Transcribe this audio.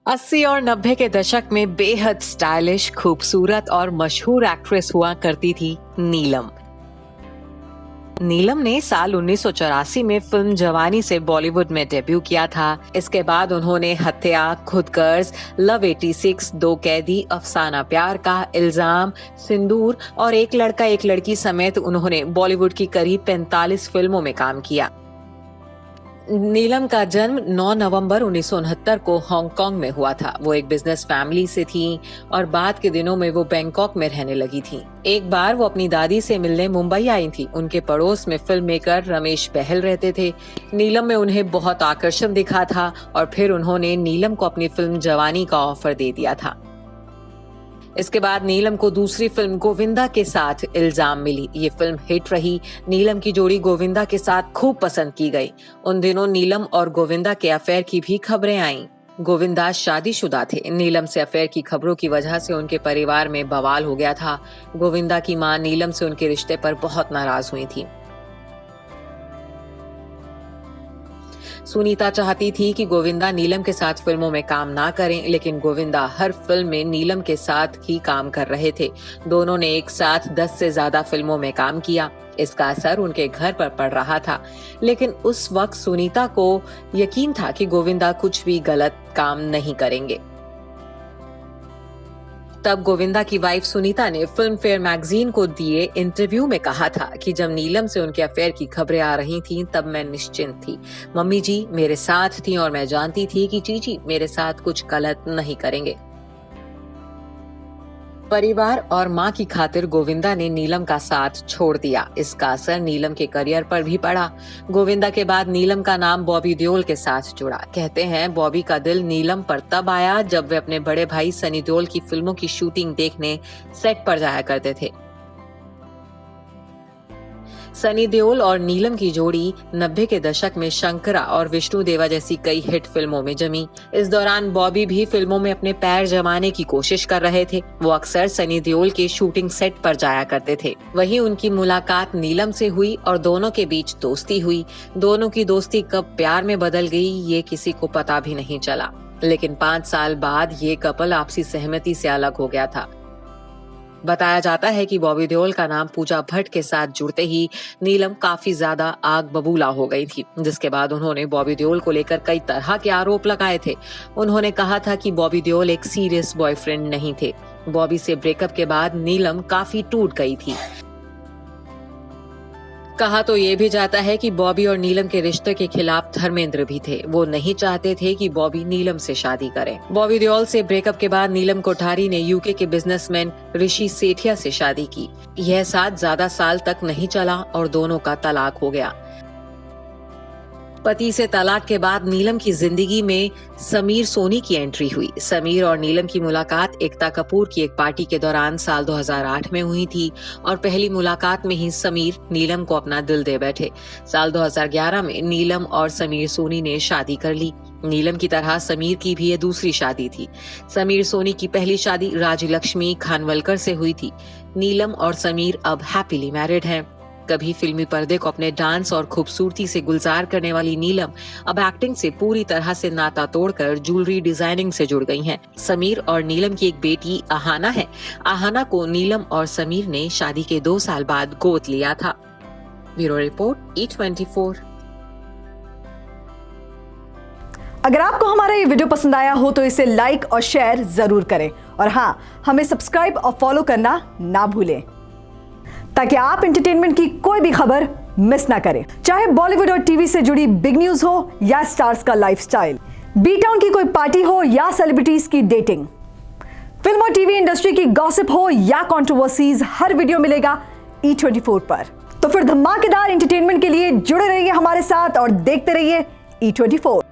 80 और 90 के दशक में बेहद स्टाइलिश, खूबसूरत और मशहूर एक्ट्रेस हुआ करती थी नीलम। नीलम ने साल 1984 में फिल्म जवानी से बॉलीवुड में डेब्यू किया था। इसके बाद उन्होंने हत्या, खुदगर्ज, लव 86, दो कैदी, अफसाना प्यार का, इल्जाम, सिंदूर और एक लड़का एक लड़की समेत उन्होंने बॉलीवुड की करीब 45 फिल्मों में काम किया। नीलम का जन्म 9 नवंबर 1969 को हांगकांग में हुआ था। वो एक बिजनेस फैमिली से थी और बाद के दिनों में वो बैंकॉक में रहने लगी थी। एक बार वो अपनी दादी से मिलने मुंबई आई थी। उनके पड़ोस में फिल्म मेकर रमेश बहल रहते थे। नीलम में उन्हें बहुत आकर्षण दिखा था और फिर उन्होंने नीलम को अपनी फिल्म जवानी का ऑफर दे दिया था। इसके बाद नीलम को दूसरी फिल्म गोविंदा के साथ इल्जाम मिली। ये फिल्म हिट रही। नीलम की जोड़ी गोविंदा के साथ खूब पसंद की गई। उन दिनों नीलम और गोविंदा के अफेयर की भी खबरें आईं। गोविंदा शादीशुदा थे। नीलम से अफेयर की खबरों की वजह से उनके परिवार में बवाल हो गया था। गोविंदा की मां नीलम से उनके रिश्ते पर बहुत नाराज हुई थी। सुनीता चाहती थी कि गोविंदा नीलम के साथ फिल्मों में काम ना करें, लेकिन गोविंदा हर फिल्म में नीलम के साथ ही काम कर रहे थे। दोनों ने एक साथ 10 से ज्यादा फिल्मों में काम किया। इसका असर उनके घर पर पड़ रहा था, लेकिन उस वक्त सुनीता को यकीन था कि गोविंदा कुछ भी गलत काम नहीं करेंगे। तब गोविंदा की वाइफ सुनीता ने फिल्म फेयर मैगजीन को दिए इंटरव्यू में कहा था कि जब नीलम से उनके अफेयर की खबरें आ रही थीं, तब मैं निश्चिंत थी। मम्मी जी मेरे साथ थी और मैं जानती थी कि चीची मेरे साथ कुछ गलत नहीं करेंगे। परिवार और मां की खातिर गोविंदा ने नीलम का साथ छोड़ दिया। इसका असर नीलम के करियर पर भी पड़ा। गोविंदा के बाद नीलम का नाम बॉबी देओल के साथ जुड़ा। कहते हैं बॉबी का दिल नीलम पर तब आया जब वे अपने बड़े भाई सनी देओल की फिल्मों की शूटिंग देखने सेट पर जाया करते थे। सनी देओल और नीलम की जोड़ी 90 के दशक में शंकरा और विष्णु देवा जैसी कई हिट फिल्मों में जमी। इस दौरान बॉबी भी फिल्मों में अपने पैर जमाने की कोशिश कर रहे थे। वो अक्सर सनी देओल के शूटिंग सेट पर जाया करते थे। वहीं उनकी मुलाकात नीलम से हुई और दोनों के बीच दोस्ती हुई। दोनों की दोस्ती कब प्यार में बदल गई ये किसी को पता भी नहीं चला, लेकिन 5 साल बाद ये कपल आपसी सहमति से अलग हो गया था। बताया जाता है कि बॉबी देओल का नाम पूजा भट्ट के साथ जुड़ते ही नीलम काफी ज्यादा आग बबूला हो गई थी, जिसके बाद उन्होंने बॉबी देओल को लेकर कई तरह के आरोप लगाए थे। उन्होंने कहा था कि बॉबी देओल एक सीरियस बॉयफ्रेंड नहीं थे। बॉबी से ब्रेकअप के बाद नीलम काफी टूट गई थी। कहा तो ये भी जाता है कि बॉबी और नीलम के रिश्ते के खिलाफ धर्मेंद्र भी थे। वो नहीं चाहते थे कि बॉबी नीलम से शादी करे। बॉबी देओल से ब्रेकअप के बाद नीलम कोठारी ने यूके के बिजनेसमैन ऋषि सेठिया से शादी की। यह साथ ज्यादा साल तक नहीं चला और दोनों का तलाक हो गया। पति से तलाक के बाद नीलम की जिंदगी में समीर सोनी की एंट्री हुई। समीर और नीलम की मुलाकात एकता कपूर की एक पार्टी के दौरान साल 2008 में हुई थी और पहली मुलाकात में ही समीर नीलम को अपना दिल दे बैठे। साल 2011 में नीलम और समीर सोनी ने शादी कर ली। नीलम की तरह समीर की भी ये दूसरी शादी थी। समीर सोनी की पहली शादी राजलक्ष्मी खानवलकर से हुई थी। नीलम और समीर अब हैप्पीली मैरिड हैं। कभी फिल्मी पर्दे को अपने डांस और खूबसूरती से गुलजार करने वाली नीलम अब एक्टिंग से पूरी तरह से नाता तोड़कर ज्वेलरी डिजाइनिंग से जुड़ गई हैं। समीर और नीलम की एक बेटी आहाना है। आहाना को नीलम और समीर ने शादी के 2 साल बाद गोद लिया था। Bureau report E24। अगर आपको हमारा ये वीडियो पसंद आया हो तो इसे लाइक और शेयर जरूर करें और हाँ, हमें सब्सक्राइब और फॉलो करना ना भूलें ताकि आप एंटरटेनमेंट की कोई भी खबर मिस ना करें, चाहे बॉलीवुड और टीवी से जुड़ी बिग न्यूज हो या स्टार्स का लाइफस्टाइल, बी टाउन की कोई पार्टी हो या सेलिब्रिटीज की डेटिंग, फिल्म और टीवी इंडस्ट्री की गॉसिप हो या कंट्रोवर्सीज, हर वीडियो मिलेगा E24 पर। तो फिर धमाकेदार एंटरटेनमेंट के लिए जुड़े रहिए हमारे साथ और देखते रहिए E24।